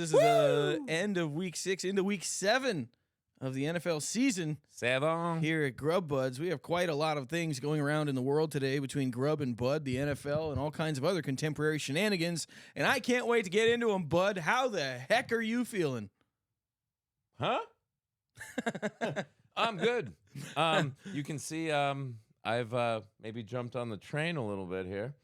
This is the end of week 6 into week 7 of the NFL season. Here at Grub Budz, we have quite a lot of things going around in the world today between Grub and Bud, the NFL, and all kinds of other contemporary shenanigans. And I can't wait to get into them, Bud. How the heck are you feeling? Huh? I'm good. You can see I've maybe jumped on the train a little bit here.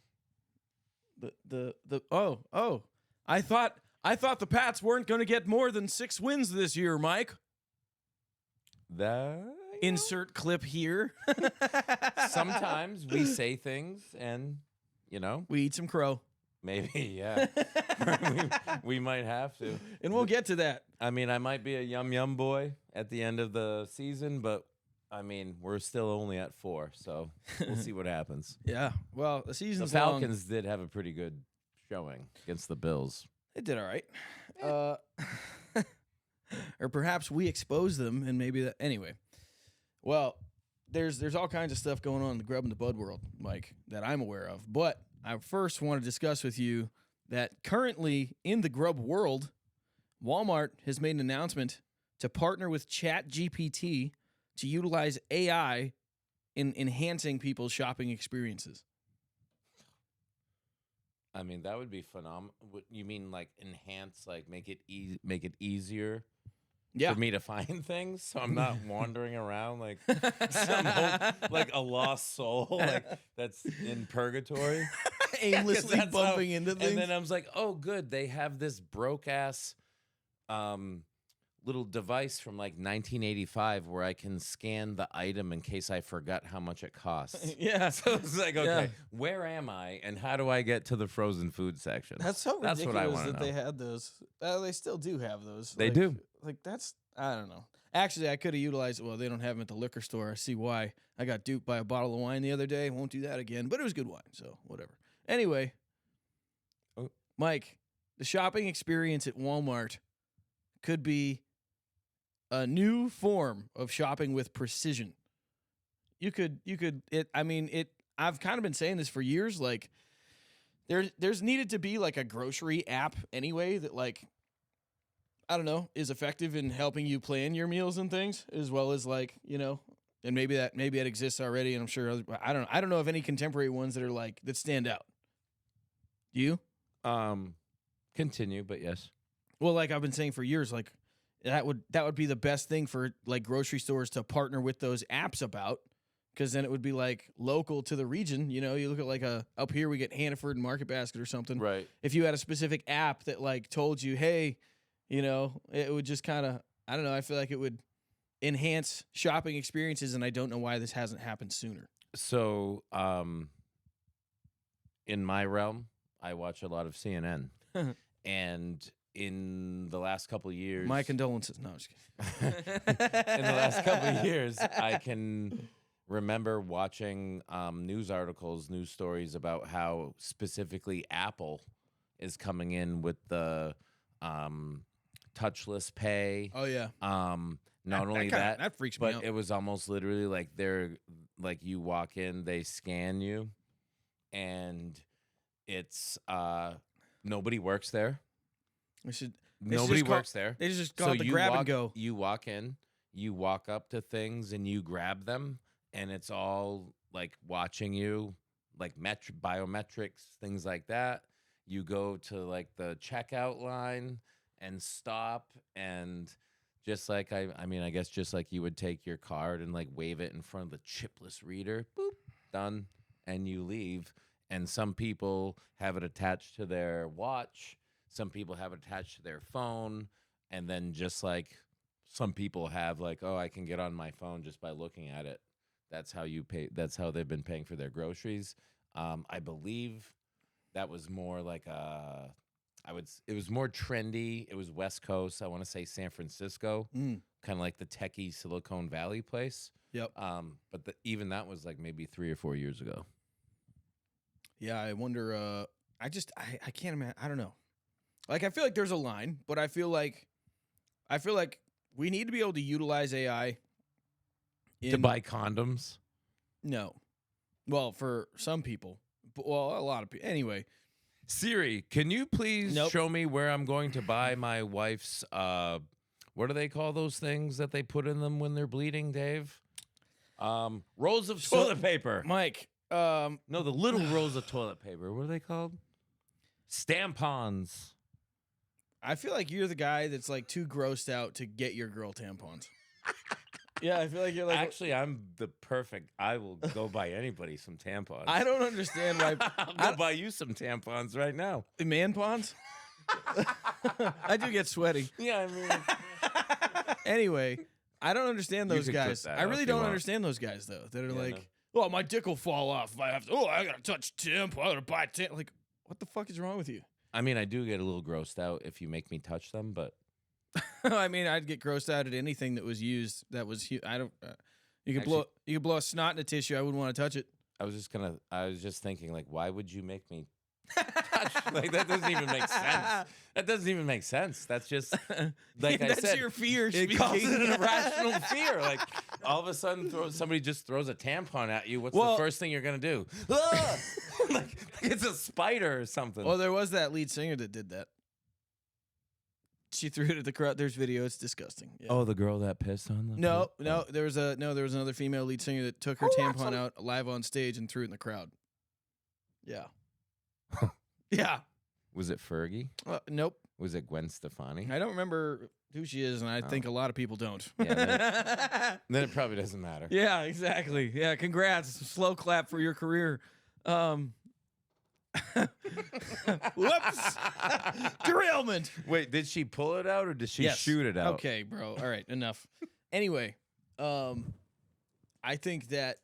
I thought the Pats weren't going to get more than 6 wins this year, Mike. Insert clip here. Sometimes we say things and, we eat some crow. Maybe, yeah. we might have to. And we'll get to that. I mean, I might be a yum boy at the end of the season, but I mean, we're still only at 4, so we'll see what happens. Yeah. Well, the season's The Falcons did have a pretty good showing against the Bills. They did all right. Or perhaps we exposed them, and maybe that. Anyway, well, there's all kinds of stuff going on in the Grub and the Bud world, Mike, that I'm aware of. But I first want to discuss with you that currently in the Grub world, Walmart has made an announcement to partner with ChatGPT to utilize AI in enhancing people's shopping experiences. I mean, that would be phenomenal. You mean like enhance, like make it easier for me to find things, so I'm not wandering around like like a lost soul, like that's in purgatory, aimlessly bumping into things. And then I was like, oh, good, they have this broke ass little device from like 1985 where I can scan the item in case I forgot how much it costs. Yeah. So it's like, okay, where am I and how do I get to the frozen food section? That's so ridiculous what I want to know. They had those. They still do have those. They do. Like that's, I don't know. Actually, I could have utilized it. Well, they don't have them at the liquor store. I see why. I got duped by a bottle of wine the other day. Won't do that again, but it was good wine, so whatever. Anyway, Mike, the shopping experience at Walmart could be a new form of shopping with precision. I've kind of been saying this for years. Like, there's needed to be like a grocery app anyway that, like, I don't know, is effective in helping you plan your meals and things, as well as like, and maybe that exists already. And I'm sure I don't know of any contemporary ones that are like that stand out. Do you? Continue, but yes. Well, like I've been saying for years, like that would be the best thing for like grocery stores to partner with those apps about, because then it would be like local to the region. You look at like up here we get Hannaford and Market Basket or something. Right. If you had a specific app that like told you, hey, it would just kind of, I don't know, I feel like it would enhance shopping experiences, and I don't know why this hasn't happened sooner. So, in my realm, I watch a lot of CNN, and in the last couple of years, my condolences. No, I'm just kidding. In the last couple of years, I can remember watching news articles, news stories about how specifically Apple is coming in with the touchless pay. Oh yeah. Not only that freaks me out. But it was almost literally like you walk in, they scan you, and it's nobody works there. Nobody works there. They just call it the grab and go. You walk in, you walk up to things, and you grab them, and it's all like watching you, like biometrics, things like that. You go to like the checkout line and stop, and just like I guess just like you would take your card and like wave it in front of the chipless reader, boop, done, and you leave. And some people have it attached to their watch. Some people have it attached to their phone. And then just like some people have like, oh, I can get on my phone just by looking at it. That's how you pay. That's how they've been paying for their groceries. I believe that was more like it was more trendy. It was West Coast. I want to say San Francisco, kind of like the techie Silicon Valley place. Yep. But even that was like maybe 3 or 4 years ago. Yeah, I wonder. I can't imagine. I don't know. Like, I feel like there's a line, but I feel like we need to be able to utilize AI to buy condoms. No, well, for some people, well, a lot of people. Anyway, Siri, can you please Nope. show me where I'm going to buy my wife's what do they call those things that they put in them when they're bleeding, Dave? Rolls of toilet paper. Mike, No, the little rolls of toilet paper. What are they called? Stampons. I feel like you're the guy that's like too grossed out to get your girl tampons. Yeah, I feel like you're like. Actually, I'm the perfect. I will go buy anybody some tampons. I don't understand why. I'll go buy you some tampons right now. Man pawns? I do get sweaty. Yeah, I mean, Anyway, I don't understand You those could clip guys. that I out really if you don't want. understand those guys though. That are Yeah, like, oh, my dick will fall off if I have to. Oh, I gotta touch tampon. I gotta buy tampon. Like, what the fuck is wrong with you? I mean, I do get a little grossed out if you make me touch them, but I mean, I'd get grossed out at anything that was used. That was I don't. You could Actually- blow a snot in a tissue. I wouldn't want to touch it. I was just thinking, like, why would you make me touch? Like, that doesn't even make sense. That doesn't even make sense. That's just, like I That's said, your fear. it calls it speaking. an irrational fear. Like, all of a sudden, somebody just throws a tampon at you. What's Well- the first thing you're going to do? Ah! like it's a spider or something. Well, there was that lead singer that did that. She threw it at the crowd. There's video. It's disgusting. Yeah. Oh, the girl that pissed on them? No, there was another female lead singer that took her tampon out live on stage and threw it in the crowd. Yeah. Yeah. Was it Fergie? Nope. Was it Gwen Stefani? I don't remember who she is, and I think a lot of people don't. Yeah, then it probably doesn't matter. Yeah, exactly. Yeah, congrats. Slow clap for your career. Whoops. Derailment. Wait, did she pull it out or did she Yes. shoot it out? Okay, bro. All right, enough. Anyway, I think that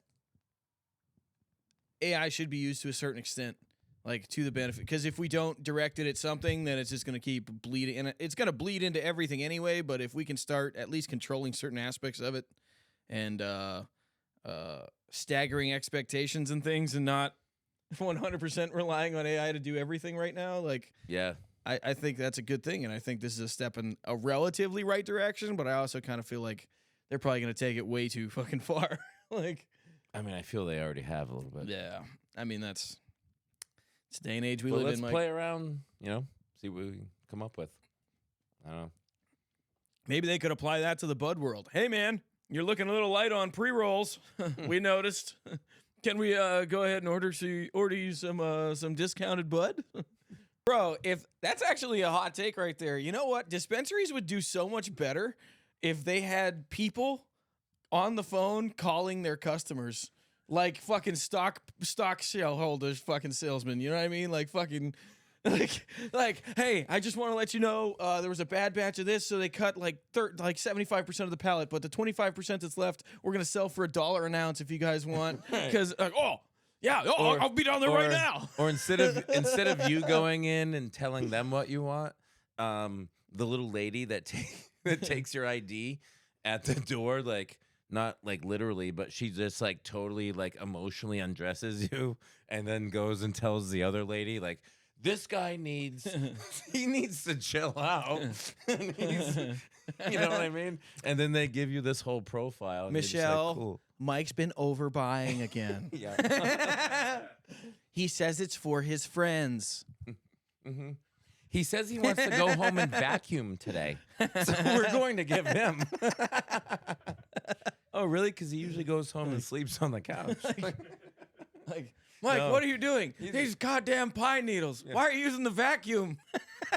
AI should be used to a certain extent, like to the benefit. Because if we don't direct it at something, then it's just going to keep bleeding, and it's going to bleed into everything anyway. But if we can start at least controlling certain aspects of it, and staggering expectations and things, and not 100% relying on AI to do everything right now, like Yeah. I think that's a good thing, and I think this is a step in a relatively right direction. But I also kind of feel like they're probably going to take it way too fucking far. Like, I mean, I feel they already have a little bit. yeah, I mean it's the day and age we But live let's in. Mike. play around, see what we can come up with. I don't know. Maybe they could apply that to the bud world. Hey, man, you're looking a little light on pre-rolls. We noticed. Can we go ahead and order you some discounted bud? Bro, if that's actually a hot take right there. You know what? Dispensaries would do so much better if they had people on the phone calling their customers like fucking stock shareholders, fucking salesmen. You know what I mean? Like fucking like, hey, I just want to let you know there was a bad batch of this, so they cut like 75% of the pallet, but the 25% that's left, we're gonna sell for $1 an ounce if you guys want. Because I'll be down there right now. Or instead of you going in and telling them what you want, the little lady that takes your ID at the door, like not like literally, but she just like totally like emotionally undresses you and then goes and tells the other lady like, this guy needs to chill out. And you know what I mean? And then they give you this whole profile. And you're just like, Michelle, cool. Mike's been overbuying again. Yeah. He says it's for his friends. Mm-hmm. He says he wants to go home and vacuum today. So we're going to give him. Oh, really? Because he usually goes home and sleeps on the couch. Like, Mike, No. what are you doing? These goddamn pine needles. Why are you using the vacuum?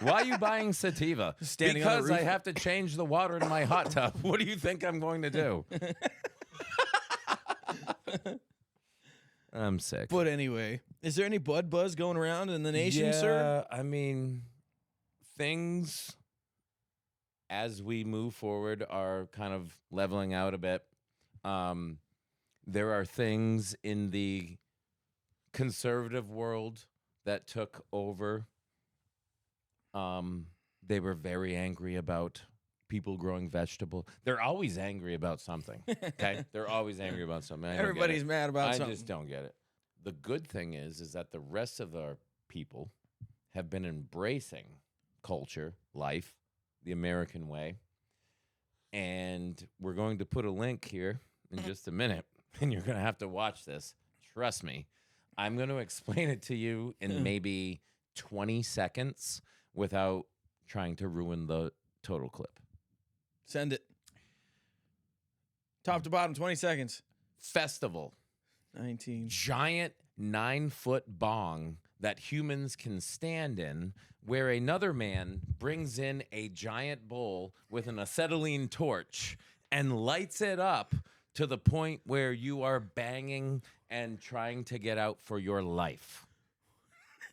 Why are you buying sativa? Standing on the Because I roof. have to change the water in my hot tub. What do you think I'm going to do? I'm sick. But anyway, is there any bud buzz going around in the nation, sir? I mean, things as we move forward are kind of leveling out a bit. There are things in the conservative world that took over. They were very angry about people growing vegetable. They're always angry about something. Okay, they're always angry about something. I don't get Everybody's it. mad about I something. just don't get it. The good thing is that the rest of our people have been embracing culture, life, the American way, and we're going to put a link here in just a minute, and you're going to have to watch this. Trust me. I'm going to explain it to you in maybe 20 seconds without trying to ruin the total clip. Send it. Top to bottom, 20 seconds. Festival. 19. Giant 9-foot bong that humans can stand in, where another man brings in a giant bowl with an acetylene torch and lights it up to the point where you are banging and trying to get out for your life.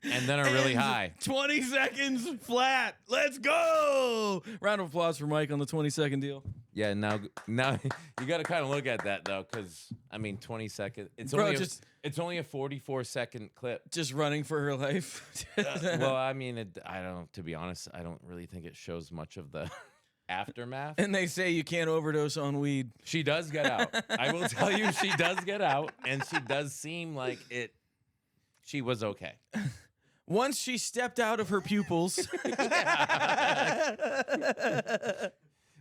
And then are really high. 20 seconds flat. Let's go. Round of applause for Mike on the 20-second deal. Yeah, now you got to kind of look at that though, because I mean, 20 seconds. It's only a 44-second clip. Just running for her life. Well, I mean, to be honest, I don't really think it shows much of the aftermath. And they say you can't overdose on weed. She does get out. I will tell you, she does get out, and she does seem like she was okay. Once she stepped out of her pupils.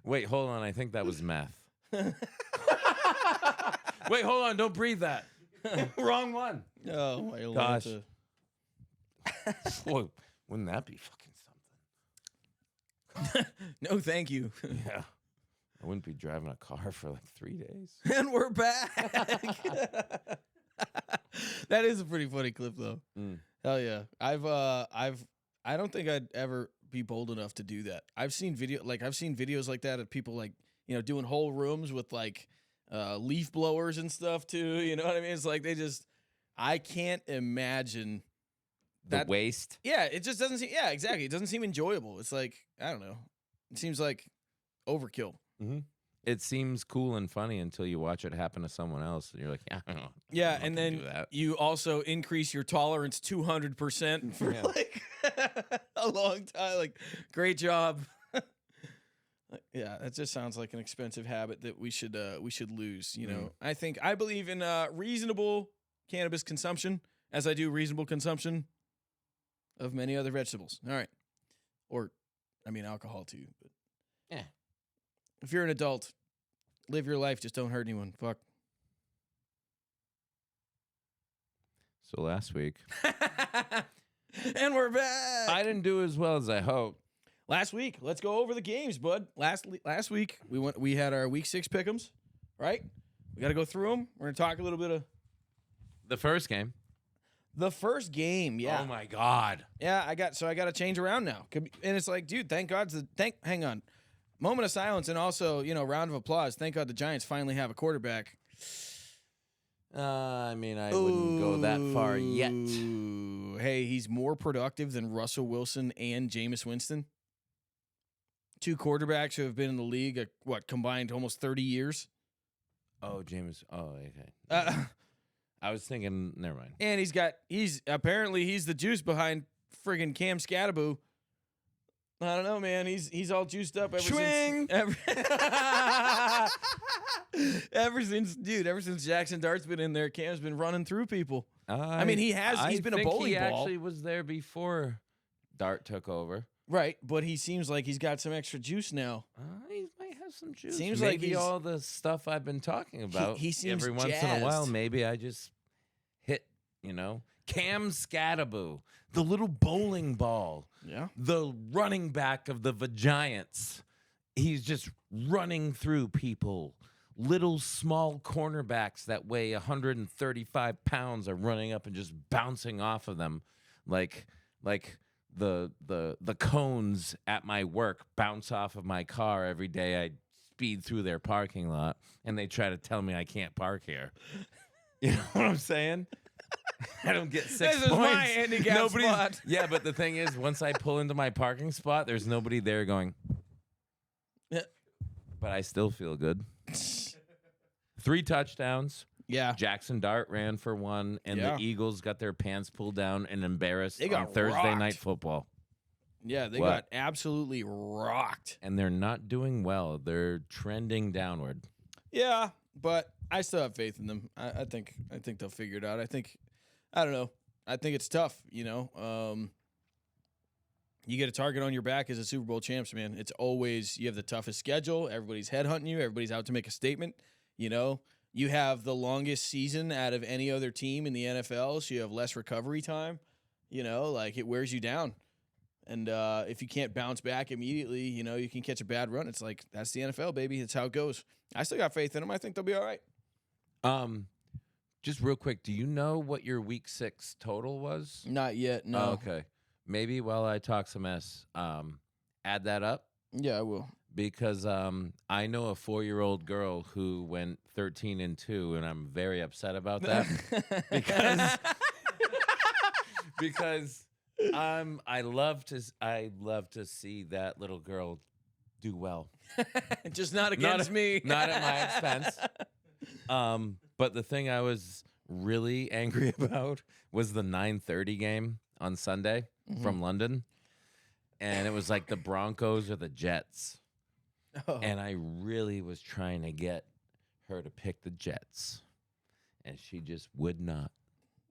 Wait, hold on. I think that was meth. Wait, hold on. Don't breathe that. Wrong one. Oh, my gosh. Boy, wouldn't that be fucking something? No, thank you. Yeah. I wouldn't be driving a car for like 3 days. And we're back. That is a pretty funny clip, though. Hell yeah. I don't think I'd ever be bold enough to do that. I've seen videos like that of people like, doing whole rooms with like leaf blowers and stuff too. You know what I mean? It's like I can't imagine that waste. Yeah, it just doesn't seem. Yeah, exactly. It doesn't seem enjoyable. It's like, I don't know. It seems like overkill. Mm-hmm. It seems cool and funny until you watch it happen to someone else, and you're like, yeah, I don't know. Yeah, and then you also increase your tolerance 200% for like a long time. Like, great job. Yeah, that just sounds like an expensive habit that we should lose. I believe in reasonable cannabis consumption, as I do reasonable consumption of many other vegetables. All right, alcohol too. But yeah. If you're an adult, live your life. Just don't hurt anyone. Fuck. So last week. And we're back. I didn't do as well as I hoped. Last week, let's go over the games, bud. Last week, we had our week 6 pick'ems, right? We got to go through them. We're going to talk a little bit of the first game. The first game, yeah. Oh, my God. Yeah, I got to change around now. And it's like, dude, thank God. Hang on. Moment of silence and also, round of applause. Thank God the Giants finally have a quarterback. I wouldn't go that far yet. Hey, he's more productive than Russell Wilson and Jameis Winston. 2 quarterbacks who have been in the league, combined almost 30 years. Oh, Jameis. Oh, okay. I was thinking, never mind. And he's apparently the juice behind friggin' Cam Scattaboo. I don't know, man. He's all juiced up ever since Jackson Dart's been in there. Cam's been running through people. He's been a bowling ball. He ball. actually was there before Dart took over. Right, but he seems like he's got some extra juice now. He might have some juice. Seems maybe like all the stuff I've been talking about. He seems every once in a while. Maybe I just hit, Cam Scattaboo, the little bowling ball. Yeah. The running back of the Giants. He's just running through people. Little small cornerbacks that weigh 135 pounds are running up and just bouncing off of them like the cones at my work bounce off of my car every day I speed through their parking lot, and they try to tell me I can't park here. You know what I'm saying? I don't get 6 points. This is my handicap spot. Yeah, but the thing is, once I pull into my parking spot, there's nobody there going, but I still feel good. 3 touchdowns. Yeah. Jackson Dart ran for 1, and the Eagles got their pants pulled down and embarrassed on Thursday rocked. Night Football. Yeah, they got absolutely rocked. And they're not doing well. They're trending downward. Yeah, but I still have faith in them. I think they'll figure it out. I don't know. I think it's tough, You get a target on your back as a Super Bowl champs, man. It's always, you have the toughest schedule. Everybody's headhunting you. Everybody's out to make a statement. You have the longest season out of any other team in the NFL, so you have less recovery time. You know, like it wears you down. And if you can't bounce back immediately, you know, you can catch a bad run. It's like, that's the NFL, baby. That's how it goes. I still got faith in them. I think they'll be all right. Just real quick, do you know what your week 6 total was? Not yet, no. Oh, okay. Maybe while I talk some mess, add that up. Yeah, I will. Because I know a 4-year-old girl who went 13-2, and I'm very upset about that. because I love to see that little girl do well. Just not against me. Not at my expense. But the thing I was really angry about was the 9:30 game on Sunday from London. And it was like the Broncos or the Jets. Oh. And I really was trying to get her to pick the Jets. And she just would not.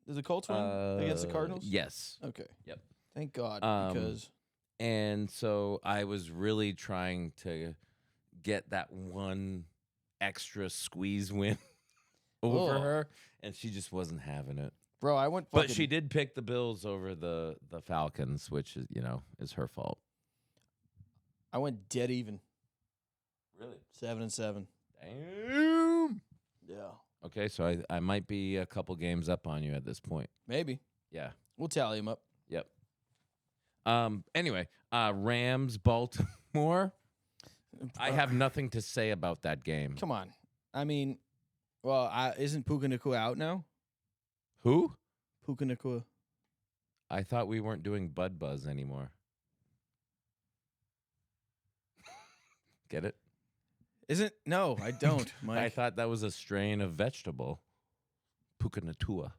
Did the Colts win against the Cardinals? Yes. Okay. Yep. Thank God, because... And so I was really trying to get that one extra squeeze win over her, and she just wasn't having it. Bro, I went But she did pick the Bills over the Falcons, which is, is her fault. I went dead even. Really? 7-7. Damn. Yeah. Okay, so I might be a couple games up on you at this point. Maybe. Yeah. We'll tally them up. Yep. Anyway, Rams, Baltimore. I have nothing to say about that game. Come on. I mean, well, isn't Puka Nacua out now? Who? Puka Nacua. I thought we weren't doing Bud Buzz anymore. Get it? No, I don't, Mike. I thought that was a strain of vegetable. Puka Nacua.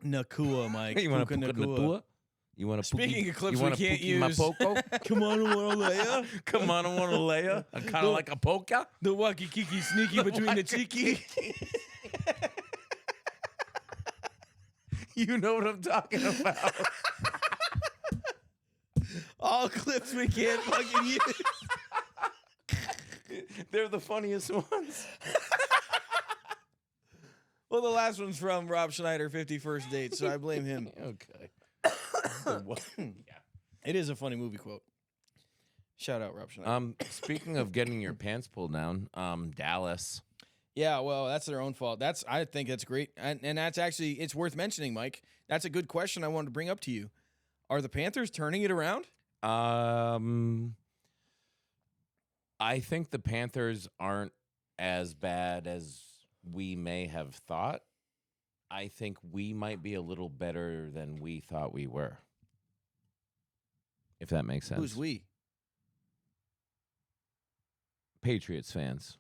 Nakua, Mike. You want a Puka Nacua? You want to Speaking of clips we can't use. Mapoko? Come on, I want to lay ya. Come on, I want to lay ya. Kind of like a polka. The wacky kiki sneaky between the cheeky. You know what I'm talking about. All clips we can't fucking use. They're the funniest ones. Well, the last one's from Rob Schneider, 51st Date, so I blame him. Okay. Yeah. It is a funny movie quote. Shout out Rob Schneider. Speaking of getting your pants pulled down, Dallas. Yeah, well, that's their own fault. I think that's great. And that's actually, it's worth mentioning, Mike. That's a good question I wanted to bring up to you. Are the Panthers turning it around? I think the Panthers aren't as bad as we may have thought. I think we might be a little better than we thought we were. If that makes sense. Who's we? Patriots fans.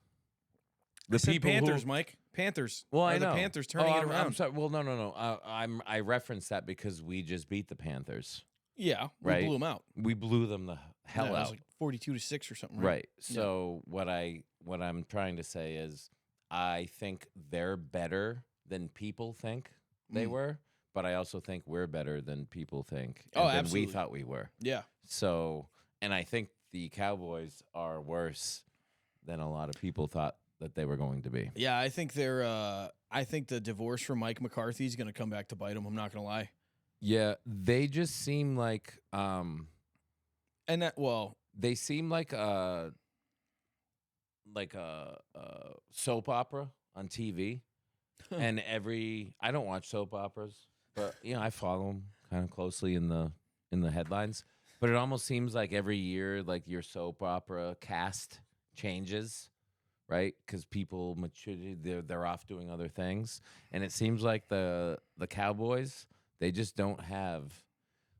The people Panthers, Mike. Panthers. Well, I know. The Panthers turning it around. I'm sorry. Well, no. I referenced that because we just beat the Panthers. Yeah, we right? blew them out. We blew them the hell out. It was like 42-6 or something. Right. So what I'm trying to say is, I think they're better than people think they were, but I also think we're better than people think and than absolutely. we thought we were. Yeah. So, and I think the Cowboys are worse than a lot of people thought that they were going to be. Yeah, I think they're. I think the divorce from Mike McCarthy is going to come back to bite them. I'm not going to lie. Yeah, they just seem like. They seem like a soap opera on TV, and I don't watch soap operas, but I follow them kind of closely in the headlines. But it almost seems like every year, like your soap opera cast changes, right? Because people mature, they're off doing other things, and it seems like the Cowboys, they just don't have,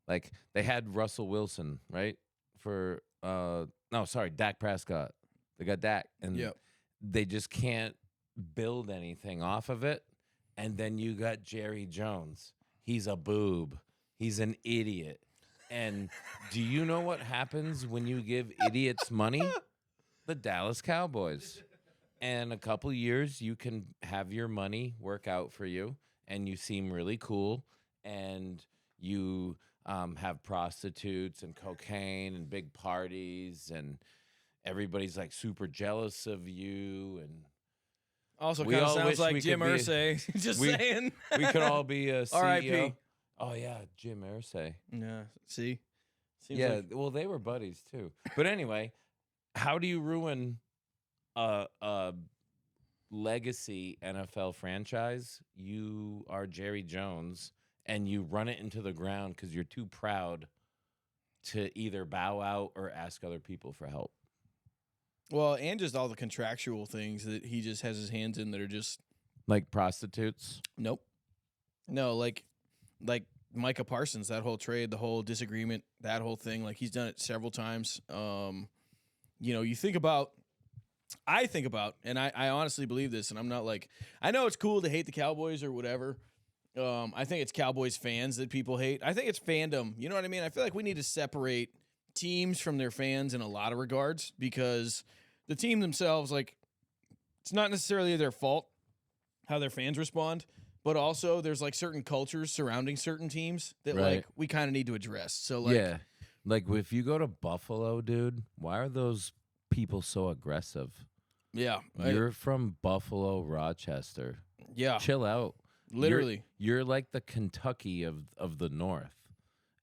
like, they had Russell Wilson, right? For Dak Prescott. They got Dak, and they just can't build anything off of it. And then you got Jerry Jones. He's a boob. He's an idiot. And do you know what happens when you give idiots money? The Dallas Cowboys. And a couple years, you can have your money work out for you, and you seem really cool, and you have prostitutes and cocaine and big parties, and everybody's like super jealous of you. And also kind of sounds like Jim Irsay. Just saying. We could all be a CEO. R.I.P. Oh yeah, Jim Irsay. Yeah. See? Seems Yeah, like well, they were buddies too. But anyway, how do you ruin a legacy NFL franchise? You are Jerry Jones, and you run it into the ground because you're too proud to either bow out or ask other people for help. well, and just all the contractual things that he just has his hands in that are just Like prostitutes. nope. No, like Micah Parsons, that whole trade, the whole disagreement, that whole thing, like he's done it several times. You think about I think about, and I honestly believe this, and I'm not like I know it's cool to hate the Cowboys or whatever. I think it's Cowboys fans that people hate. I think it's fandom. You know what I mean? I feel like we need to separate teams from their fans in a lot of regards because the team themselves, like, it's not necessarily their fault how their fans respond, but also there's like certain cultures surrounding certain teams that Right. like we kind of need to address. So like, Yeah. Like if you go to Buffalo, dude, why are those people so aggressive? yeah, You're from Buffalo, Rochester. yeah, Chill out. literally. You're like the Kentucky of the North.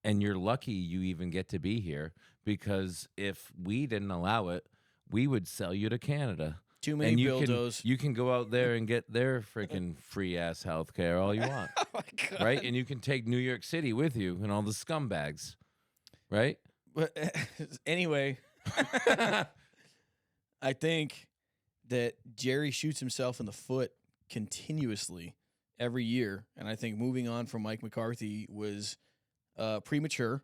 And you're lucky you even get to be here because if we didn't allow it, we would sell you to Canada. Too many And dildos. you can go out there and get their freaking free ass health care all you want. Oh my God. Right? And you can take New York City with you and all the scumbags. Right? But anyway, I think that Jerry shoots himself in the foot continuously every year, and I think moving on from Mike McCarthy was premature.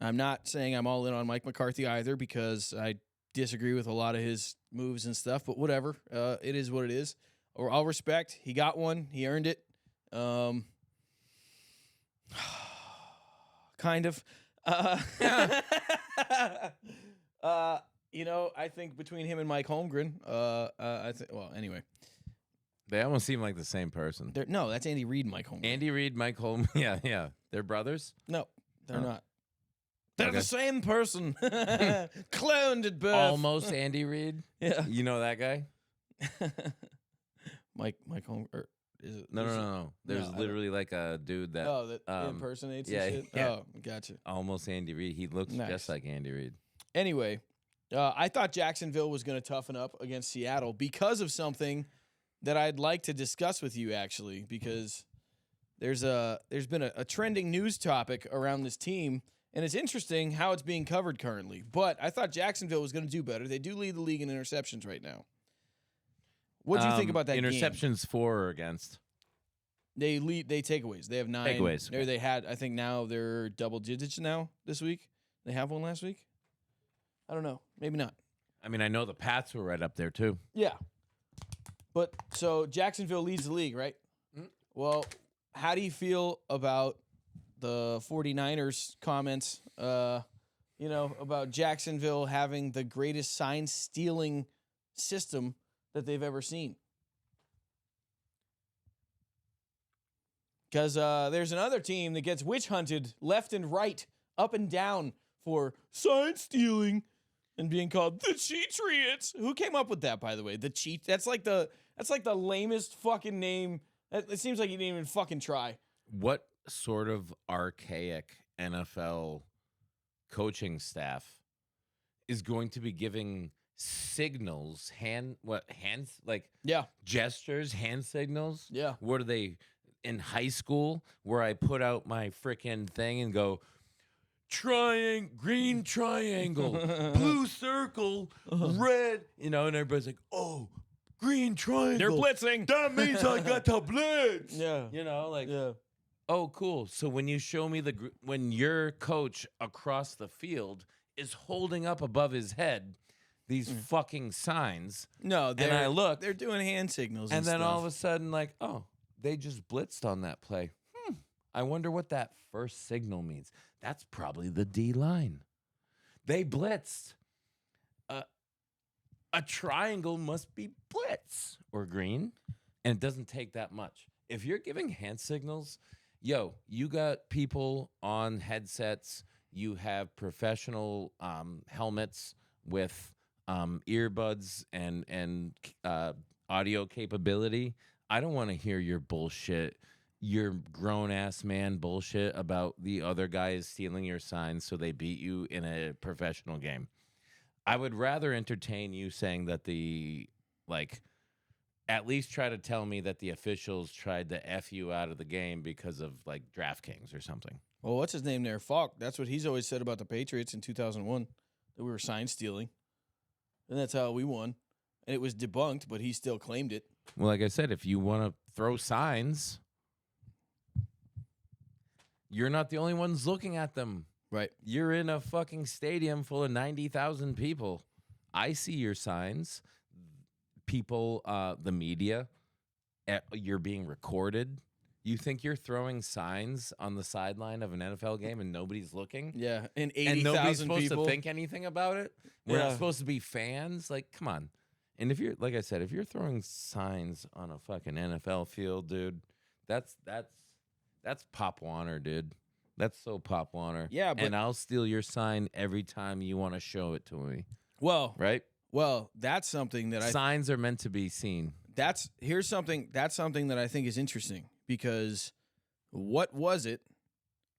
I'm not saying I'm all in on Mike McCarthy either because I disagree with a lot of his moves and stuff, but whatever. It is what it is. Or I'll respect. He got one. He earned it. Kind of. I think between him and Mike Holmgren, I think. Well, anyway, They almost seem like the same person. no, that's Andy Reid and Mike Holmgren. Andy Reid, Mike Holm. Yeah. They're brothers? No, they're Oh. not. They're Okay. the same person, cloned at birth. Almost Andy Reid. Yeah. You know that guy? Mike Holmgren. Or is it? No. There's I don't- literally like a dude that Oh, that um, impersonates yeah, and shit. yeah. Oh, gotcha. almost Andy Reid. He looks Nice. just like Andy Reid. Anyway, I thought Jacksonville was going to toughen up against Seattle because of something that I'd like to discuss with you, actually, because there's been a trending news topic around this team, and it's interesting how it's being covered currently. But I thought Jacksonville was going to do better. They do lead the league in interceptions right now. What do you think about that game? Interceptions for or against? They takeaways. They have 9 Takeaways, Or okay. they had. I think now they're double digits now this week. They have one last week. I don't know. Maybe not. I mean, I know the Pats were right up there too. Yeah. But so Jacksonville leads the league, right? Mhm. Well, how do you feel about the 49ers comments, about Jacksonville having the greatest sign stealing system that they've ever seen? Because there's another team that gets witch hunted left and right, up and down for sign stealing and being called the Cheatriots. Who came up with that, by the way? The Cheat. That's like the lamest fucking name. It seems like you didn't even fucking try. What sort of archaic NFL coaching staff is going to be giving signals, hands, like Yeah, gestures, hand signals? yeah. What are they in high school where I put out my freaking thing and go, green triangle, blue circle, red, and everybody's like, oh, green triangle. They're blitzing. That means I got to blitz. Yeah, yeah. Oh, cool. So when you show me when your coach across the field is holding up above his head these fucking signs, No, I look, they're doing hand signals, and then stuff. all of a sudden, like, oh, they just blitzed on that play. I wonder what that first signal means. That's probably the D line. They blitzed. A triangle must be blitz or green, and it doesn't take that much. If you're giving hand signals, you got people on headsets. You have professional helmets with earbuds and audio capability. I don't want to hear your bullshit your grown ass man bullshit about the other guys stealing your signs so they beat you in a professional game. I would rather entertain you saying that at least try to tell me that the officials tried to F you out of the game because of like DraftKings or something. Well, what's his name there? Falk. That's what he's always said about the Patriots in 2001, that we were sign stealing. And that's how we won. And it was debunked, but he still claimed it. Well, like I said, if you want to throw signs, you're not the only ones looking at them. Right. You're in a fucking stadium full of 90,000 people. I see your signs. People, the media, you're being recorded. You think you're throwing signs on the sideline of an NFL game and nobody's looking? Yeah, and And nobody's 80,000 supposed people. to think anything about it? We're not Yeah. supposed to be fans? Like, come on. And if you're, like I said, if you're throwing signs on a fucking NFL field, dude, that's Pop Warner, dude. That's so Pop Warner. Yeah, but and I'll steal your sign every time you want to show it to me. well, Right? that's something that Signs are meant to be seen. that's something that I think is interesting, because what was it?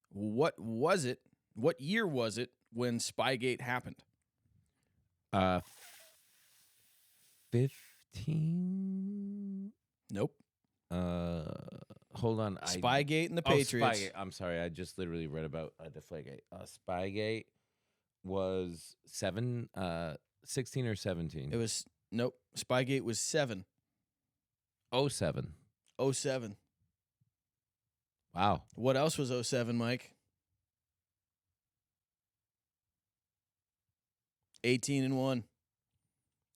What year was it when Spygate happened? 15. Nope. Hold on. Spygate and the Patriots. Spygate. I'm sorry. I just literally read about Deflategate. Spygate was 16 or 17. It was nope. Spygate was 7. 07. 07. Wow. What else was 07, Mike? 18-1.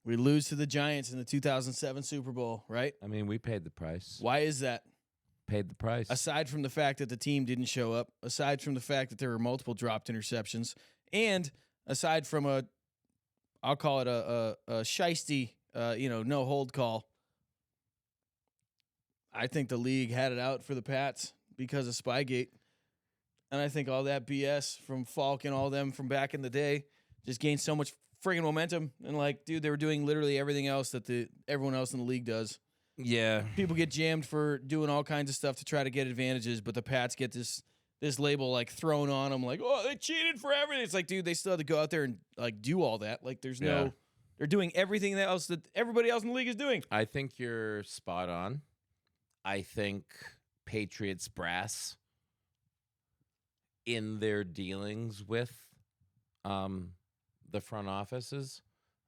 We lose to the Giants in the 2007 Super Bowl, right? I mean, we paid the price. Why is that? Paid the price. Aside from the fact that the team didn't show up, aside from the fact that there were multiple dropped interceptions, and aside from I'll call it a shiesty, no hold call, I think the league had it out for the Pats because of Spygate. And I think all that BS from Falk and all them from back in the day just gained so much friggin' momentum. And like, dude, they were doing literally everything else that everyone else in the league does. Yeah. People get jammed for doing all kinds of stuff to try to get advantages, but the Pats get this label like thrown on them, like, oh, they cheated for everything. It's like, dude, they still have to go out there and like do all that. Like, they're doing everything else that everybody else in the league is doing. I think you're spot on. I think Patriots brass in their dealings with the front offices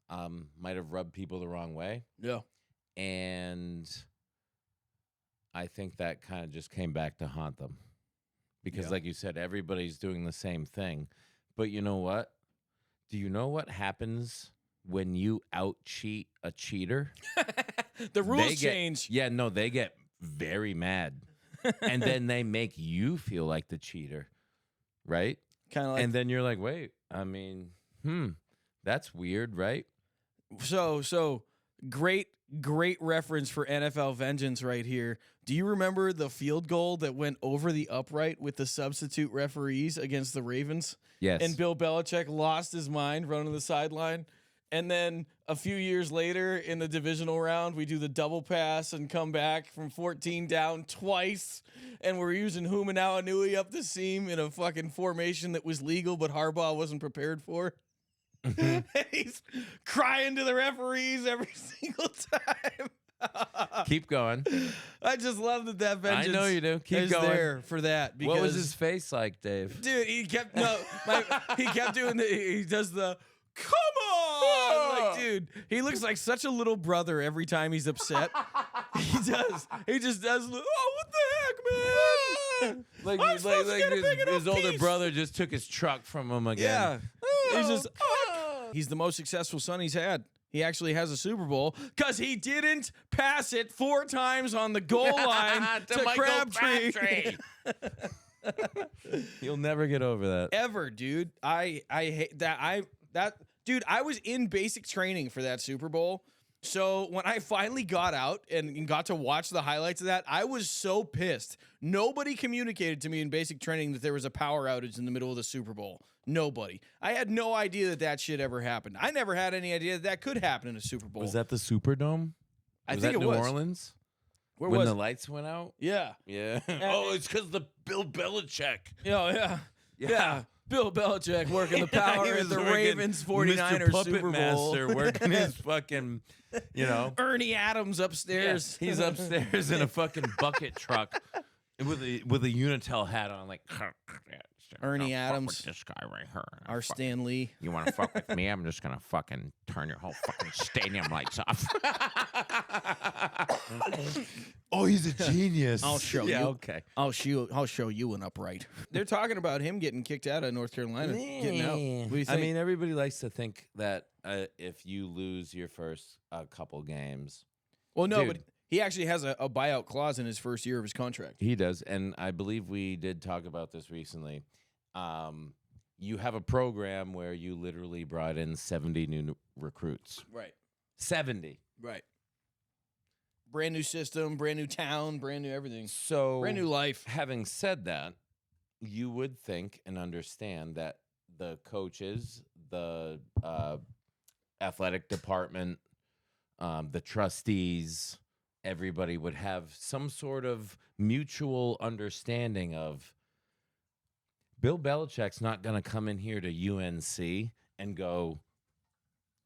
might have rubbed people the wrong way. Yeah. And I think that kind of just came back to haunt them. Because like you said, everybody's doing the same thing. But you know what? Do you know what happens when you out-cheat a cheater? The rules change. Yeah, no, they get very mad. And then they make you feel like the cheater, right? Kind of like. And then you're like, wait, I mean, that's weird, right? So great reference for NFL vengeance right here. Do you remember the field goal that went over the upright with the substitute referees against the Ravens? Yes. And Bill Belichick lost his mind running the sideline. And then a few years later in the divisional round, we do the double pass and come back from 14 down twice. And we're using Humanau Anui up the seam in a fucking formation that was legal, but Harbaugh wasn't prepared for. And he's crying to the referees every single time. Keep going. I just love that vengeance. I know you do. Keep is going. there for that. Because, What was his face like, Dave? dude? He kept he kept doing he does the come on, like, dude. He looks like such a little brother every time he's upset. He does. He just does. Oh, what the heck, man? Like, I'm supposed to get a big enough his older piece. brother just took his truck from him again. Yeah. He's just. He's the most successful son he's had. He actually has a Super Bowl because he didn't pass it 4 times on the goal line to Michael Crabtree. You'll never get over that. Ever, dude. I hate that. Dude, I was in basic training for that Super Bowl. So when I finally got out and got to watch the highlights of that, I was so pissed. Nobody communicated to me in basic training that there was a power outage in the middle of the Super Bowl. Nobody. I had no idea that shit ever happened. I never had any idea that could happen in a Super Bowl. Was that the Superdome? I Was think that it New was. Orleans? Where when was the it? lights went out. Yeah. Yeah. Oh, it's because the Bill Belichick. Yeah. Yeah. Bill Belichick working the Yeah, power he at was the working Ravens Mr. 49ers Puppet Super Bowl. Master working his fucking, Ernie Adams upstairs. He's upstairs in a fucking bucket truck with a Unitel hat on, like Ernie Adams. Fuck with this guy right here. Our Stan Lee. You want to fuck with me? I'm just gonna fucking turn your whole fucking stadium lights off. Oh, he's a genius. I'll show you. Okay. I'll show you an upright. They're talking about him getting kicked out of North Carolina. Getting out. What do you think? I mean, everybody likes to think that if you lose your first couple games, well, no, Dude. but he actually has a buyout clause in his first year of his contract. he does, and I believe we did talk about this recently. You have a program where you literally brought in 70 new recruits. Right. 70. Right. Brand new system, brand new town, brand new everything. So Brand new life. having said that, you would think and understand that the coaches, the athletic department, the trustees, everybody would have some sort of mutual understanding of Bill Belichick's not going to come in here to UNC and go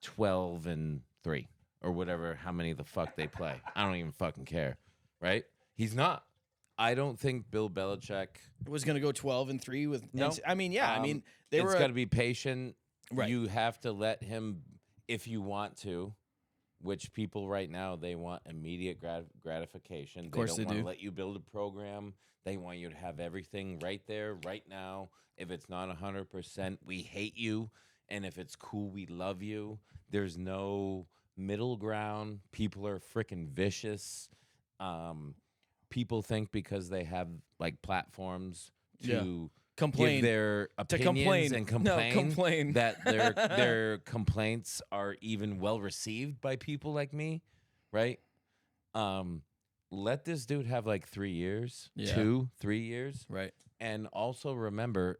12-3 or whatever, how many the fuck they play. I don't even fucking care, right? He's not. I don't think Bill Belichick Was going to go 12-3 with. No. I mean, yeah. I mean, they it's were. got to be patient. Right. You have to let him, if you want to, which people right now, they want immediate gratification. Of course they don't they want do. to let you build a program. They want you to have everything right there, right now. If it's not 100%, we hate you. And if it's cool, we love you. There's no middle ground. People are freaking vicious. People think because they have like platforms to Complain. give their opinions and complain. that their complaints are even well received by people like me, right? Let this dude have like 3 years, Yeah. 3 years, Right. and also remember,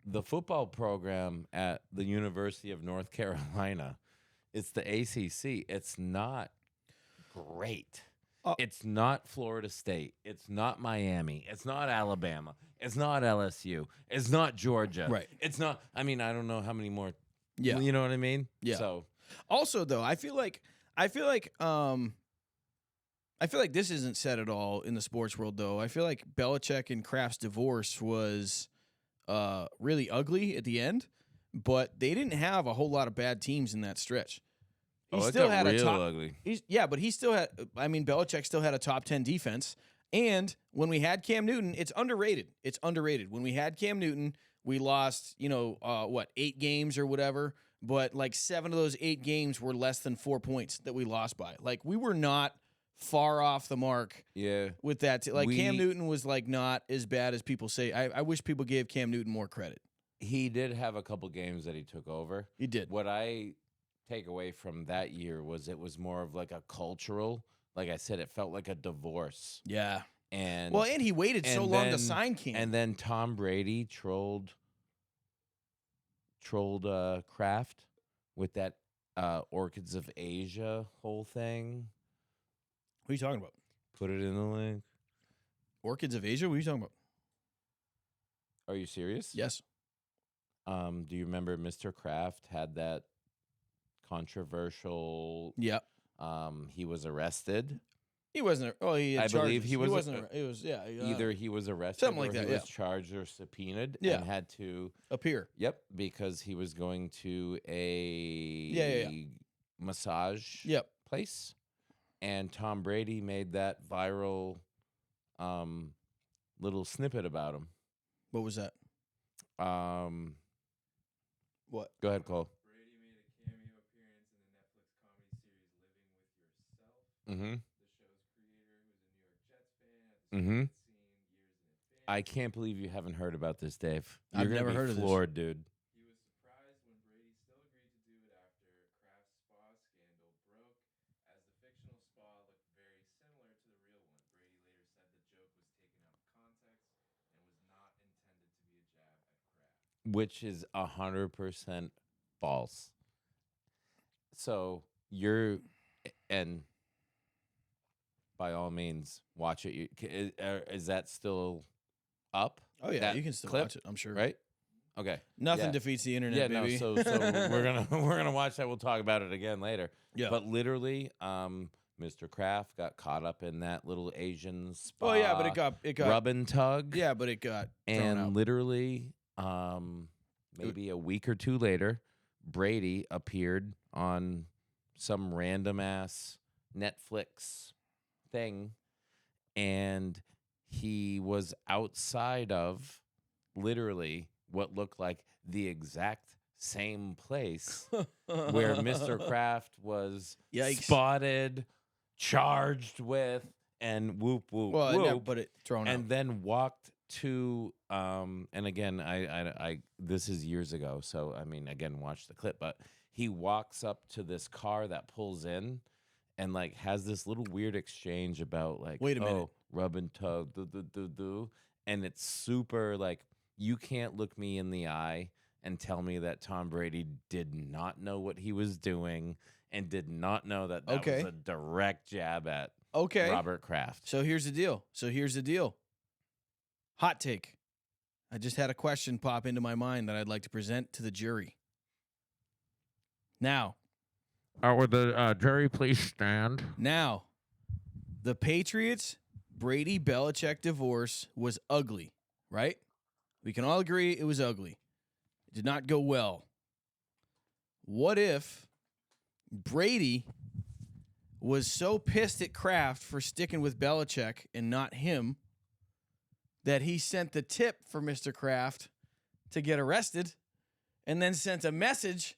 the football program at the University of North Carolina, it's the ACC. It's not great. It's not Florida State. It's not Miami. It's not Alabama. It's not LSU. It's not Georgia. Right. It's not. I mean, I don't know how many more. Yeah. You know what I mean? Yeah. So Also, though, I feel like this isn't said at all in the sports world. Though I feel like Belichick and Kraft's divorce was really ugly at the end, but they didn't have a whole lot of bad teams in that stretch. He it still got had a real top. ugly. But he still had. I mean, Belichick still had a top 10 defense. And when we had Cam Newton, it's underrated. It's underrated. When we had Cam Newton, we lost, 8 games or whatever. But like 7 of those 8 games were less than 4 points that we lost by. Like we were not far off the mark. Yeah. With that, Cam Newton was like not as bad as people say. I wish people gave Cam Newton more credit. He did have a couple games that he took over. He did. What I take away from that year was it was more of like a cultural. Like I said, it felt like a divorce. Yeah. And Well, and he waited so and long to then- sign Cam. And then Tom Brady trolled Kraft with that Orchids of Asia whole thing. What are you talking about? Put it in the link. Orchids of Asia? What are you talking about? Are you serious? Yes. Do you remember Mr. Kraft had that controversial? Yeah. He was arrested. He wasn't. Oh, he had I believe charges. he was- wasn't. It was yeah. Either he was arrested something like or that, he was yeah. charged or subpoenaed Yeah. and had to. appear. Yep, because he was going to a Yeah. massage Yep. place, and Tom Brady made that viral little snippet about him. What was that? What? Go ahead, Cole. Brady made a cameo appearance in the Netflix comedy series Living with Yourself. Mm-hmm. The show's creator, who's a New York Jets fan, had the Mhm. scene years in advance. I can't believe you haven't heard about this, Dave. I've You're gonna never be heard of this. floored, dude. He was surprised when Brady still agreed to do it after Kraft's spa scandal broke, as the fictional spa looked very similar to the real one. Brady later said the joke was taken out of context and was not intended to be a jab at Kraft. Which is 100% false. So you're, and by all means, watch it. Is that still up? Oh yeah, That you can still clip? watch it. I'm sure. Right? Okay. Nothing Yeah. defeats the internet, Yeah, baby. no. So we're gonna watch that. We'll talk about it again later. Yeah. But literally, Mr. Kraft got caught up in that little Asian spa. Oh yeah, but it got rub and tug. Yeah, but it got thrown And out. literally, maybe a week or two later, Brady appeared on some random ass Netflix thing, and he was outside of literally what looked like the exact same place where Mr. Kraft was Yikes. spotted, charged with, and whoop whoop Well, whoop, but it thrown out. and then walked to and again I this is years ago, so I mean, again, watch the clip, but he walks up to this car that pulls in and like has this little weird exchange about like, Wait a minute. rub and tug, do, and it's super like, you can't look me in the eye and tell me that Tom Brady did not know what he was doing and did not know that Okay. was a direct jab at Okay. Robert Kraft. So here's the deal. Hot take. I just had a question pop into my mind that I'd like to present to the jury. Now, Would the jury please stand? The Patriots Brady Belichick divorce was ugly, right? We can all agree it was ugly. It did not go well. What if Brady was so pissed at Kraft for sticking with Belichick and not him that he sent the tip for Mr. Kraft to get arrested and then sent a message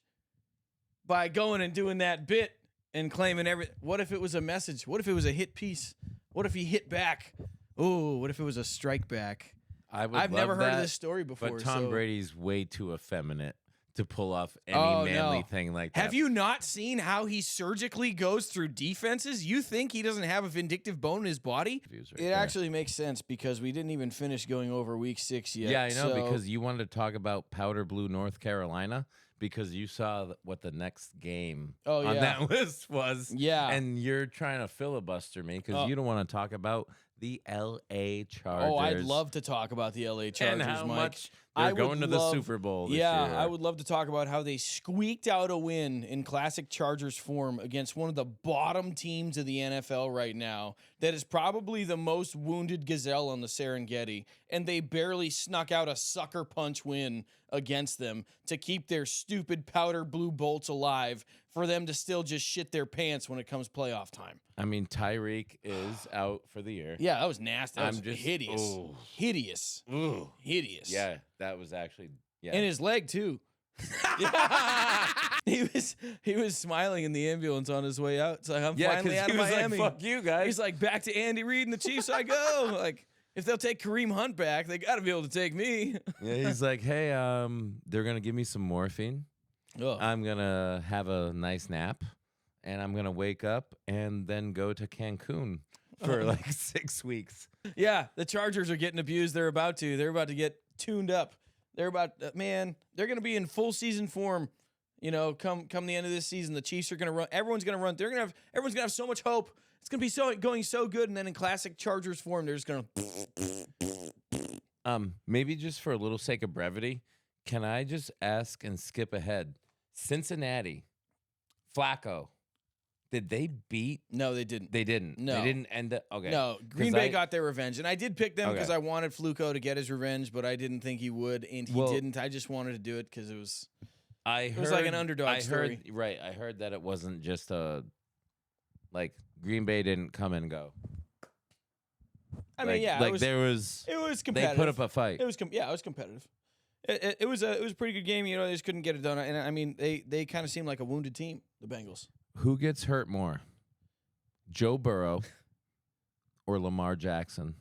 by going and doing that bit and claiming what if it was a message? What if it was a hit piece? What if he hit back? Oh, what if it was a strike back? I've never heard of this story before. But Tom so- Brady's way too effeminate to pull off any Oh, manly no. thing like that. Have you not seen how he surgically goes through defenses? You think he doesn't have a vindictive bone in his body? Views right It there. actually makes sense because we didn't even finish going over week 6 yet. Yeah, I know, so- because you wanted to talk about powder blue North Carolina because you saw what the next game Oh, on yeah. that list was. Yeah. And you're trying to filibuster me because Oh. you don't want to talk about the L.A. Chargers. Oh, I'd love to talk about the LA Chargers, and how Mike. much I they're would going to the love- Super Bowl this Yeah, year. I would love to talk about how they squeaked out a win in classic Chargers form against one of the bottom teams of the NFL right now that is probably the most wounded gazelle on the Serengeti, and they barely snuck out a sucker punch win against them to keep their stupid powder blue bolts alive for them to still just shit their pants when it comes playoff time. I mean, Tyreek is out for the year. Yeah, that was nasty. That was I'm just- hideous. oh. Hideous. Ooh. Hideous. Yeah, that was actually, yeah. And his leg too. he was smiling in the ambulance on his way out. It's like, I'm yeah, finally out he of was Miami. like, fuck you guys. He's like, back to Andy Reid and the Chiefs I go. Like, if they'll take Kareem Hunt back, they got to be able to take me. yeah, he's like, hey, they're going to give me some morphine. Oh. I'm going to have a nice nap, and I'm going to wake up and then go to Cancun for like 6 weeks. Yeah, the Chargers are getting abused. They're about to get tuned up. They're about, man, they're going to be in full season form. You know, come the end of this season, the Chiefs are going to run. Everyone's going to run. Everyone's going to have so much hope. It's going to be going so good. And then in classic Chargers form, they're just going to. Maybe just for a little sake of brevity, can I just ask and skip ahead? Cincinnati, Flacco, did they beat? No, they didn't. They didn't. No. They didn't end up. Okay. No, Green 'Cause Bay got their revenge. And I did pick them because Okay. I wanted Fluco to get his revenge, but I didn't think he would. And he Well- didn't. I just wanted to do it because it was. I heard, was like an underdog I story. Heard, right. I heard that it wasn't just like Green Bay didn't come and go. I mean, yeah, Like it was they competitive. put up a fight. It was competitive. It was a pretty good game. You know, they just couldn't get it done. And I mean, they kind of seemed like a wounded team, the Bengals. Who gets hurt more, Joe Burrow or Lamar Jackson?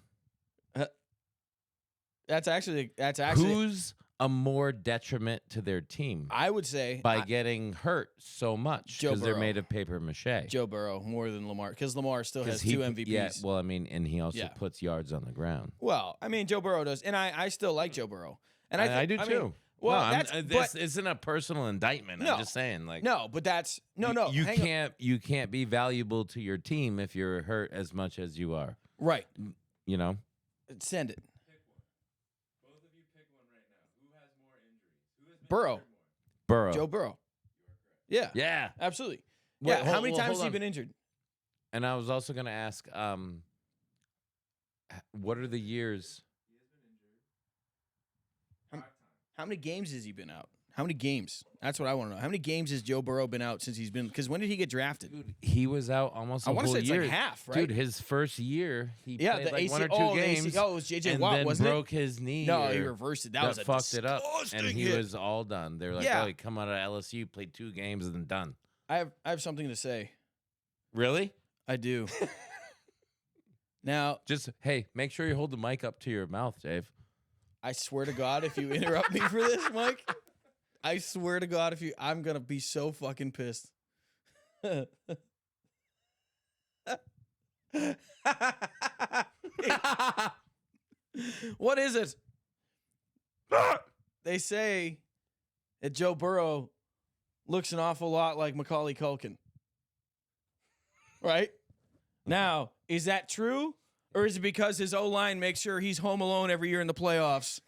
That's actually Who's a more detriment to their team I would say by getting hurt so much Joe because they're Burrow. made of paper mache? Joe Burrow more than Lamar because Lamar still has 'Cause two MVPs. Yeah, well, I mean, and he also Yeah. puts yards on the ground. Well, I mean, Joe Burrow does, and I still like Joe Burrow, and I do mean, too. Well, no, that's this isn't a personal indictment. No. I'm just saying, like, no, but that's no. You hang on. can't be valuable to your team if you're hurt as much as you are. Right. You know, Send it. Pick one. Both of you pick one right now. Who has more injuries? Who has been Burrow. injured more? Burrow. Joe Burrow. Yeah. Yeah. Absolutely. Wait, Yeah. How many times has hold he on. been injured? And I was also going to ask, what are the years? He has been injured. 5 times. How many games has he been out? How many games? That's what I want to know. How many games has Joe Burrow been out since he's been? Because when did he get drafted? Dude, he was out almost. I want to say it's year. like half, right? Dude, his first year, he yeah, played the like AC. 1 or 2 the games. AC, it was JJ and Watt, then wasn't broke his knee. No, he or reversed it. That got was a fucked it up, and disgusting he hit. was all done. They're like, Yeah. "Oh, he come out of LSU, played 2 games, and then done." I have something to say. Really? I do. Now, Just hey, make sure you hold the mic up to your mouth, Dave. I swear to God, if you interrupt me for this, Mike, I swear to God, I'm gonna be so fucking pissed. What is it? They say that Joe Burrow looks an awful lot like Macaulay Culkin. Right? Now, is that true? Or is it because his O-line makes sure he's home alone every year in the playoffs?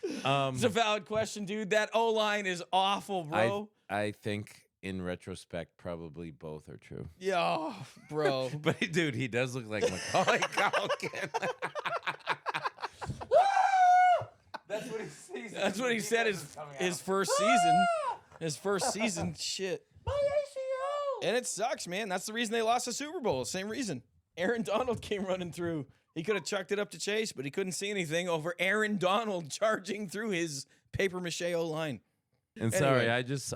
It's a valid question, dude. That O-line is awful, bro. I think in retrospect, probably both are true. Yeah, bro. But dude, he does look like Macaulay Culkin. That's what he sees. That's what he said his first season. His first season, shit. My ACL. And it sucks, man. That's the reason they lost the Super Bowl. Same reason. Aaron Donald came running through. He could have chucked it up to Chase, but he couldn't see anything over Aaron Donald charging through his paper mache O-line. And Anyway. sorry, I just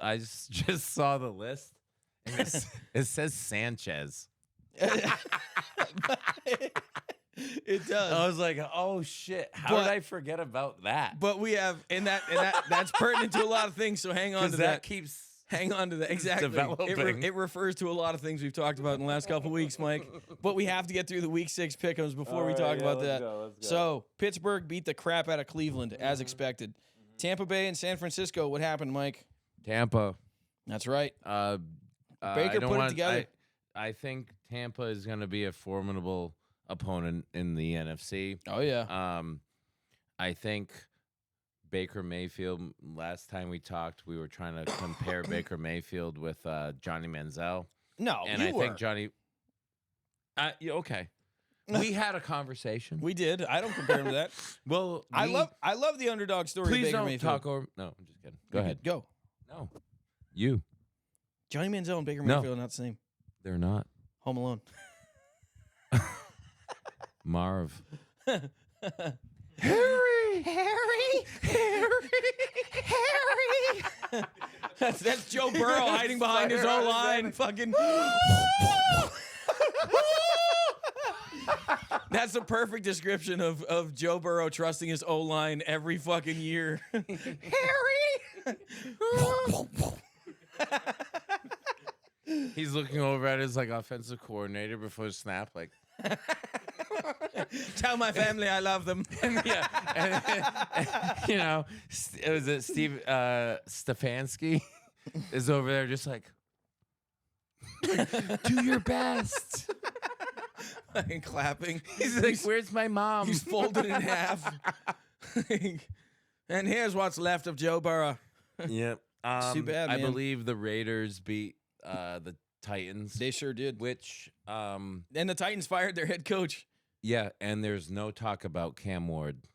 saw the list. And it says Sanchez. It does. I was like, oh shit! How But- did I forget about that? But we have, and that's pertinent to a lot of things. So hang on to Because that. keeps Hang on to that. Exactly. developing. It refers to a lot of things we've talked about in the last couple weeks, Mike. But we have to get through the Week 6 pick'ems before we talk about that. Let's go. So Pittsburgh beat the crap out of Cleveland as expected. Tampa Bay and San Francisco. What happened, Mike? Tampa. That's right. I Baker don't put it want- together. I think Tampa is going to be a formidable opponent in the NFC. Oh yeah. I think Baker Mayfield. Last time we talked, we were trying to compare Baker Mayfield with Johnny Manziel, No, and you I were. think Johnny. Yeah, okay. We had a conversation. We did. I don't compare him to that. Well, I love the underdog story. Please of Baker don't Mayfield. talk over. No, I'm just kidding. Go ahead. Go. No, you. Johnny Manziel and Baker No. Mayfield are not the same. They're not. Home Alone. Marv. Harry. That's Joe Burrow hiding behind his O line. Fucking. That's a perfect description of Joe Burrow trusting his O line every fucking year. Harry. He's looking over at his like offensive coordinator before the snap, like, Tell my family I love them. yeah, and, you know, was it Steve Stefanski is over there just like, do your best. Fucking clapping. He's like, where's my mom? He's folded in half. And here's what's left of Joe Burrow. Yep. Too bad, I man. believe the Raiders beat the Titans, They sure did. which And the Titans fired their head coach. yeah, and there's no talk about Cam Ward,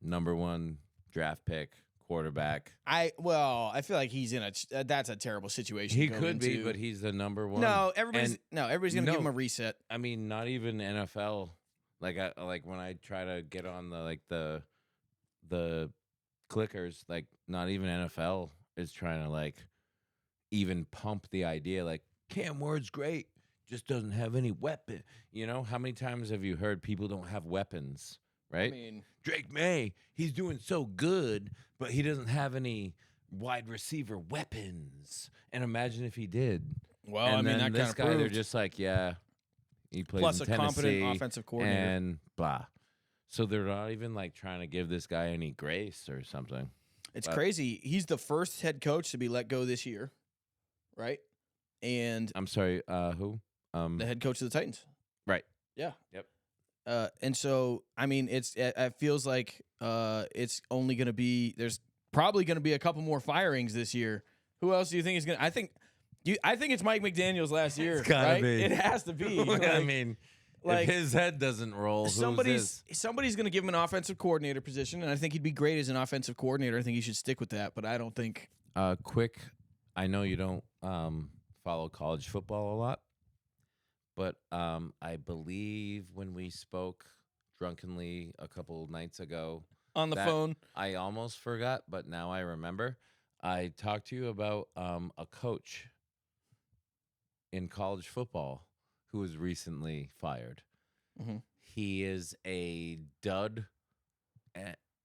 #1 draft pick, quarterback. I feel like he's in that's a terrible situation. He to go could be, into. but he's the #1. No, everybody's And- gonna give him a reset. I mean, not even NFL. Like when I try to get on the clickers, like not even NFL is trying to like even pump the idea like Cam Ward's great, just doesn't have any weapon. You know, how many times have you heard people don't have weapons, right? I mean, Drake May, he's doing so good, but he doesn't have any wide receiver weapons. And imagine if he did. well, and I mean then that this kind of guy, they're proved. just like, yeah, He played Plus in a competent Tennessee offensive coordinator. and blah. So they're not even like trying to give this guy any grace or something. It's But- crazy. He's the first head coach to be let go this year, right? And I'm sorry, who? the head coach of the Titans. Right. Yeah. Yep. And so, I mean, it feels like it's only going to be, there's probably going to be a couple more firings this year. Who else do you think is going to, I think it's Mike McDaniel's last year, gotta right? be. It has to be. I Like, mean, like, if his head doesn't roll, somebody's going to give him an offensive coordinator position, and I think he'd be great as an offensive coordinator. I think he should stick with that, but I don't think. Quick, I know you don't follow college football a lot, but I believe when we spoke drunkenly a couple nights ago On the that- phone. I almost forgot, but now I remember. I talked to you about a coach in college football who was recently fired. Mhm. He is a dud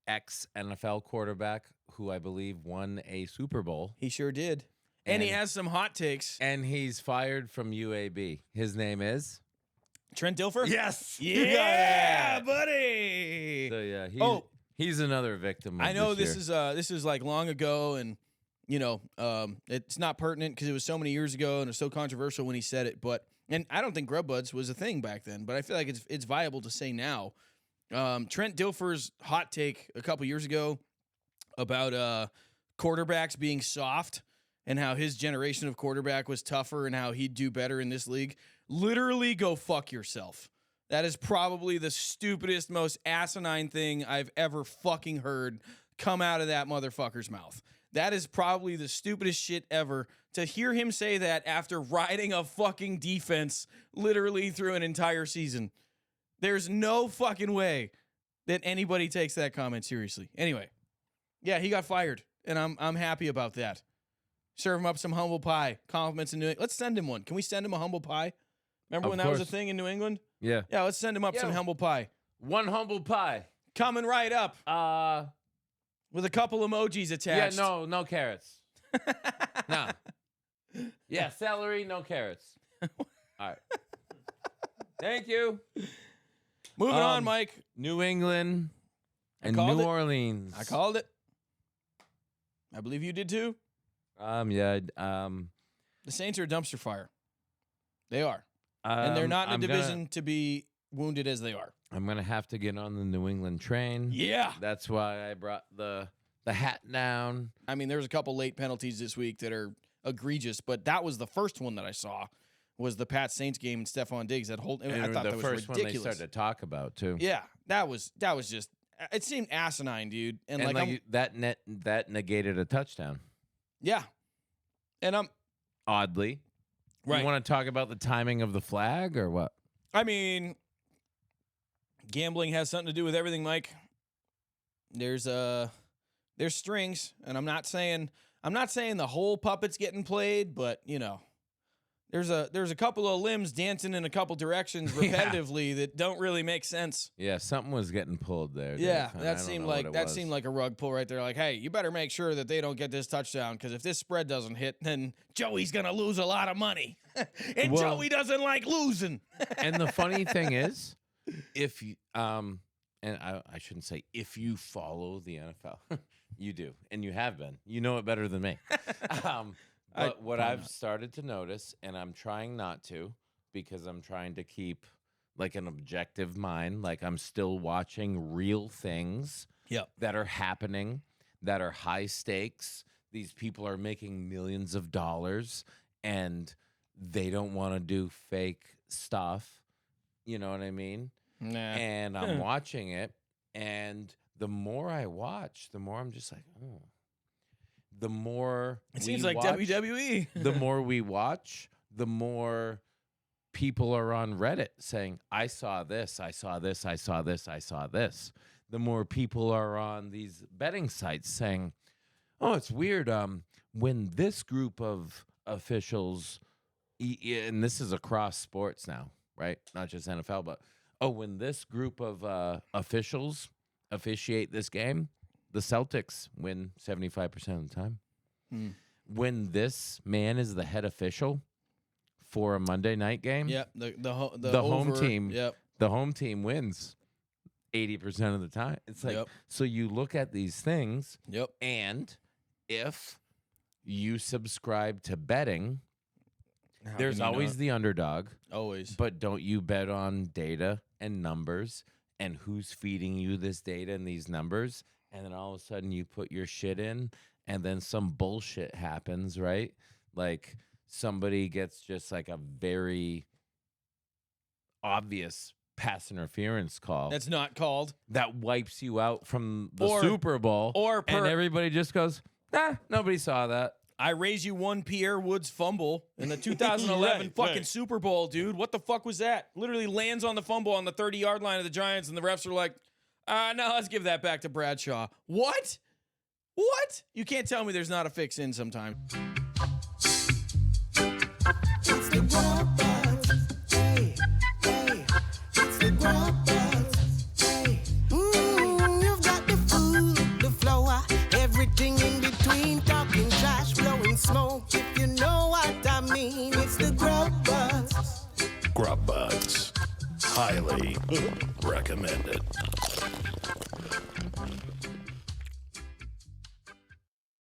ex-NFL quarterback who I believe won a Super Bowl. He sure did. And he And- has some hot takes. And he's fired from UAB. His name is? Trent Dilfer? Yes. Yeah, buddy. So yeah, he's another victim of I know this year. this is like long ago, and you know, it's not pertinent because it was so many years ago and it was so controversial when he said it. But and I don't think Grub Budz was a thing back then, but I feel like it's viable to say now. Trent Dilfer's hot take a couple years ago about quarterbacks being soft and how his generation of quarterback was tougher and how he'd do better in this league. Literally, go fuck yourself. That is probably the stupidest, most asinine thing I've ever fucking heard come out of that motherfucker's mouth. That is probably the stupidest shit ever. To hear him say that after riding a fucking defense literally through an entire season. There's no fucking way that anybody takes that comment seriously. Anyway, yeah, he got fired, and I'm happy about that. Serve him up some humble pie. Compliments in New England. Let's send him one. Can we send him a humble pie? Remember Of when that was a course. thing in New England? Yeah. Yeah, let's send him up some Yo. humble pie. One humble pie. Coming right up with a couple emojis Yeah, attached. no carrots. No. Yeah, celery, no carrots. All right. Thank you. Moving on, Mike. New England and called New it. Orleans. I called it. I believe you did too. Yeah. The Saints are a dumpster fire. They are. And they're not in a division to be wounded as they are. I'm gonna have to get on the New England train. Yeah. That's why I brought the hat down. I mean, there was a couple late penalties this week that are egregious, but that was the first one that I saw was the Pat Saints game and Stephon Diggs. That whole And I thought the that was first one ridiculous. they started to talk about too. Yeah, that was just. It seemed asinine, dude. And like, I'm, that negated a touchdown. yeah, and I'm Oddly, right. You want to talk about the timing of the flag or what? I mean, gambling has something to do with everything, Mike. There's strings, and I'm not saying the whole puppet's getting played, but you know, there's a couple of limbs dancing in a couple directions Yeah. repetitively that don't really make sense. Yeah, something was getting pulled there. Yeah, Dave, and I that don't seemed know like what it was. seemed like a rug pull right there. Like, hey, you better make sure that they don't get this touchdown because if this spread doesn't hit, then Joey's gonna lose a lot of money, and Well- Joey doesn't like losing. And the funny thing is, if you and I shouldn't say if you follow the NFL, you do, and you have been. You know it better than me. But what probably I've not. started to notice, and I'm trying not to, because I'm trying to keep like an objective mind, like I'm still watching real things Yep. that are happening, that are high stakes. These people are making millions of dollars, and they don't want to do fake stuff. You know what I mean? Nah. And I'm watching it, and the more I watch, the more I'm just like, oh. The more It we seems like watch, WWE. the more we watch, the more people are on Reddit saying, I saw this, I saw this, I saw this, I saw this. The more people are on these betting sites saying, oh, it's weird. When this group of officials, and this is across sports now, right? Not just NFL, but when this group of officials officiate this game, the Celtics win 75% of the time. Hmm. When this man is the head official, before a Monday night game, Yep. The home over- team. Yep. the home team wins 80% of the time. It's like, Yep. so you look at these things, Yep. and if you subscribe to betting, How there's can you always not? the underdog. Always. But don't you bet on data and numbers and who's feeding you this data and these numbers? And then all of a sudden you put your shit in, and then some bullshit happens, right? Like somebody gets just like a very obvious pass interference call That's not called. that wipes you out from the Or- Super Bowl. And Or everybody just goes, nobody saw that. I raise you one Pierre Woods fumble in the 2011 Right, fucking right. Super Bowl, dude. What the fuck was that? Literally lands on the fumble on the 30-yard line of the Giants, and the refs are like, no, let's give that back to Bradshaw. What? What? You can't tell me there's not a fix in sometime. It's the Grub Budz. Hey, hey. It's the Grub Budz. Hey. You've got the food, the flour, everything in between. Talking trash, blowing smoke. If you know what I mean, it's the Grub Budz. Grub Budz. Highly recommended.